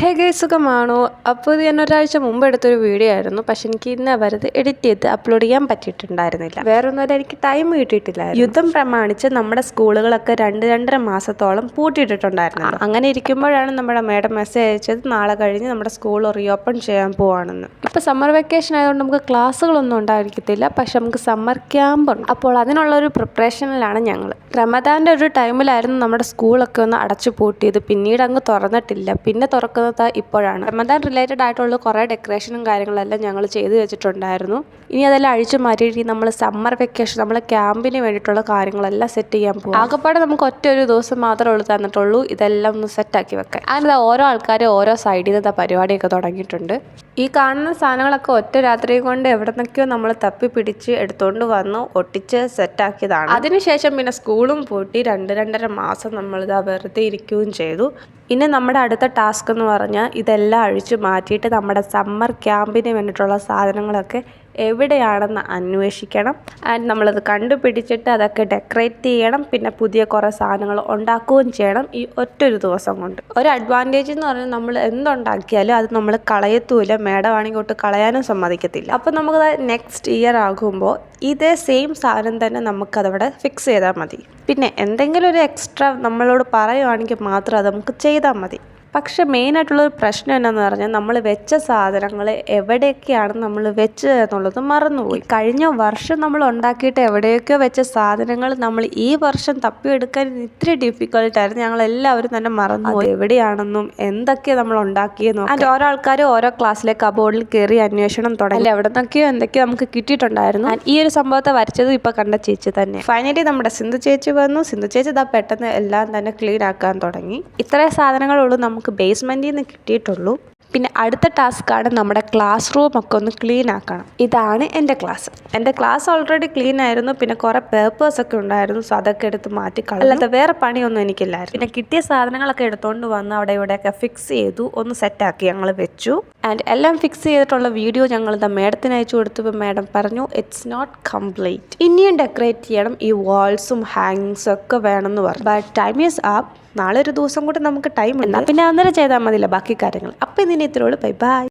Hey guys സുഖമാണോ? അപ്പോൾ ഇത് ഞാൻ ഒരാഴ്ച മുമ്പ് എടുത്തൊരു വീഡിയോ ആയിരുന്നു. പക്ഷെ എനിക്ക് ഇന്ന് അവരത് എഡിറ്റ് ചെയ്ത് അപ്ലോഡ് ചെയ്യാൻ പറ്റിയിട്ടുണ്ടായിരുന്നില്ല. വേറൊന്നുമല്ല, എനിക്ക് ടൈം കിട്ടിയിട്ടില്ലായിരുന്നു. യുദ്ധം പ്രമാണിച്ച് നമ്മുടെ സ്കൂളുകളൊക്കെ 2-2.5 മാസത്തോളം പൂട്ടിയിട്ടിട്ടുണ്ടായിരുന്നു. അങ്ങനെ ഇരിക്കുമ്പോഴാണ് നമ്മുടെ മേഡം മെസ്സേജ് അയച്ചത് നാളെ കഴിഞ്ഞ് നമ്മുടെ സ്കൂൾ റീഓപ്പൺ ചെയ്യാൻ പോവാണെന്ന്. ഇപ്പോൾ സമ്മർ വെക്കേഷൻ ആയതുകൊണ്ട് നമുക്ക് ക്ലാസ്സുകളൊന്നും ഉണ്ടായിരിക്കത്തില്ല, പക്ഷെ നമുക്ക് സമ്മർ ക്യാമ്പ് ഉണ്ട്. അപ്പോൾ അതിനുള്ളൊരു പ്രിപ്പറേഷനിലാണ് ഞങ്ങൾ. റമദാൻ്റെ ഒരു ടൈമിലായിരുന്നു നമ്മുടെ സ്കൂളൊക്കെ ഒന്ന് അടച്ചു പൂട്ടിയത്. പിന്നീട് അങ്ങ് തുറന്നിട്ടില്ല. പിന്നെ തുറക്കുന്നത് ഇപ്പോഴാണ്. റമദാൻ റിലേറ്റഡ് ആയിട്ടുള്ള കുറേ ഡെക്കറേഷനും കാര്യങ്ങളെല്ലാം ഞങ്ങൾ ചെയ്തു വെച്ചിട്ടുണ്ടായിരുന്നു. ഇനി അതെല്ലാം അഴിച്ചു മാറ്റിയിട്ട് നമ്മൾ സമ്മർ വെക്കേഷൻ നമ്മൾ ക്യാമ്പിന് വേണ്ടിയിട്ടുള്ള കാര്യങ്ങളെല്ലാം സെറ്റ് ചെയ്യാൻ പോകും. ആകെപ്പാടെ നമുക്ക് ഒറ്റ ഒരു ദിവസം മാത്രമേ ഉള്ളൂ തന്നിട്ടുള്ളൂ ഇതെല്ലാം ഒന്ന് സെറ്റാക്കി വെക്കാൻ. അങ്ങനെ ഓരോ ആൾക്കാർ ഓരോ സൈഡിൽ നിന്ന് പരിപാടിയൊക്കെ തുടങ്ങിയിട്ടുണ്ട്. ഈ കാണുന്ന സാധനങ്ങളൊക്കെ ഒറ്റ രാത്രി കൊണ്ട് എവിടെ നിന്നൊക്കെയോ നമ്മൾ തപ്പി പിടിച്ച് എടുത്തുകൊണ്ട് വന്ന് ഒട്ടിച്ച് സെറ്റാക്കിയതാണ്. അതിനുശേഷം പിന്നെ സ്കൂളും പൂട്ടി 2-2.5 മാസം നമ്മളിതാ വെറുതെ ഇരിക്കുകയും ചെയ്തു. ഇനി നമ്മുടെ അടുത്ത ടാസ്ക് എന്ന് പറഞ്ഞാൽ ഇതെല്ലാം അഴിച്ചു മാറ്റിയിട്ട് നമ്മുടെ സമ്മർ ക്യാമ്പിന് വേണ്ടിയിട്ടുള്ള സാധനങ്ങളൊക്കെ എവിടെയാണെന്ന് അന്വേഷിക്കണം. ആൻഡ് നമ്മളത് കണ്ടുപിടിച്ചിട്ട് അതൊക്കെ ഡെക്കറേറ്റ് ചെയ്യണം. പിന്നെ പുതിയ കുറേ സാധനങ്ങൾ ഉണ്ടാക്കുകയും ചെയ്യണം ഈ ഒറ്റൊരു ദിവസം കൊണ്ട്. ഒരു അഡ്വാൻറ്റേജ് എന്ന് പറഞ്ഞാൽ നമ്മൾ എന്തുണ്ടാക്കിയാലും അത് നമ്മൾ കളയത്തൂല. മേഡമാണെങ്കിൽ ഒട്ട് കളയാനും സമ്മതിക്കത്തില്ല. അപ്പോൾ നമുക്ക് നെക്സ്റ്റ് ഇയർ ആകുമ്പോൾ ഇതേ സെയിം സാധനം തന്നെ നമുക്കതവിടെ ഫിക്സ് ചെയ്താൽ മതി. പിന്നെ എന്തെങ്കിലും ഒരു എക്സ്ട്രാ നമ്മളോട് പറയുവാണെങ്കിൽ മാത്രം അത് നമുക്ക് ചെയ്താൽ മതി. പക്ഷെ മെയിനായിട്ടുള്ളൊരു പ്രശ്നം എന്നാന്ന് പറഞ്ഞാൽ നമ്മൾ വെച്ച സാധനങ്ങൾ എവിടെയൊക്കെയാണ് നമ്മൾ വെച്ചത് എന്നുള്ളത് മറന്നുപോയി. കഴിഞ്ഞ വർഷം നമ്മൾ ഉണ്ടാക്കിയിട്ട് എവിടെയൊക്കെയോ വെച്ച സാധനങ്ങൾ നമ്മൾ ഈ വർഷം തപ്പിയെടുക്കാൻ ഇത്തിരി ഡിഫിക്കൽട്ടായിരുന്നു. ഞങ്ങളെല്ലാവരും തന്നെ മറന്നുപോയി എവിടെയാണെന്നും എന്തൊക്കെയാണ് നമ്മൾ ഉണ്ടാക്കിയെന്നും. അതിൻ്റെ ഓരോ ആൾക്കാർ ഓരോ ക്ലാസ്സിലെ കബോർഡിൽ കയറി അന്വേഷണം തുടങ്ങി. എവിടെ നിന്നൊക്കെയോ എന്തൊക്കെയോ നമുക്ക് കിട്ടിയിട്ടുണ്ടായിരുന്നു. ഈ ഒരു സംഭവത്തെ വരച്ചതും ഇപ്പോൾ കണ്ട ചേച്ചി തന്നെ. ഫൈനലി നമ്മുടെ സിന്ധു ചേച്ചി വന്നു. സിന്ധു ചേച്ചി ഇതാ പെട്ടെന്ന് എല്ലാം തന്നെ ക്ലീൻ ആക്കാൻ തുടങ്ങി. ഇത്രയും സാധനങ്ങളുള്ളൂ നമുക്ക് ബേസ്മെൻറ്റിൽ നിന്ന് കിട്ടിയിട്ടുള്ളൂ. പിന്നെ അടുത്ത ടാസ്ക്കാണ് നമ്മുടെ ക്ലാസ് റൂമൊക്കെ ഒന്ന് ക്ലീൻ ആക്കണം. ഇതാണ് എൻ്റെ ക്ലാസ്. എൻ്റെ ക്ലാസ് ഓൾറെഡി ക്ലീൻ ആയിരുന്നു. പിന്നെ കുറേ പേപ്പേഴ്സൊക്കെ ഉണ്ടായിരുന്നു. സോ അതൊക്കെ എടുത്ത് മാറ്റി കളഞ്ഞു. അല്ലാതെ വേറെ പണിയൊന്നും എനിക്കില്ലായിരുന്നു. പിന്നെ കിട്ടിയ സാധനങ്ങളൊക്കെ എടുത്തുകൊണ്ട് വന്ന് അവിടെ ഇവിടെയൊക്കെ ഫിക്സ് ചെയ്തു, ഒന്ന് സെറ്റാക്കി ഞങ്ങൾ വെച്ചു. ആൻഡ് എല്ലാം ഫിക്സ് ചെയ്തിട്ടുള്ള വീഡിയോ ഞങ്ങൾ മേഡത്തിന് അയച്ചു കൊടുത്തപ്പോൾ മേഡം പറഞ്ഞു ഇറ്റ്സ് നോട്ട് കംപ്ലീറ്റ്, ഇനിയും ഡെക്കറേറ്റ് ചെയ്യണം, ഈ വാൾസും ഹാങ്ങിങ്സും ഒക്കെ വേണമെന്ന് പറഞ്ഞു. But time is up. നാളെ ഒരു ദിവസം കൂടി നമുക്ക് ടൈം ഉണ്ട്. പിന്നെ അന്നേരം ചെയ്താൽ മതിയല്ലോ ബാക്കി കാര്യങ്ങൾ. അപ്പോൾ ഇതിന് ഇത്രയുള്ളൂ. Bye by.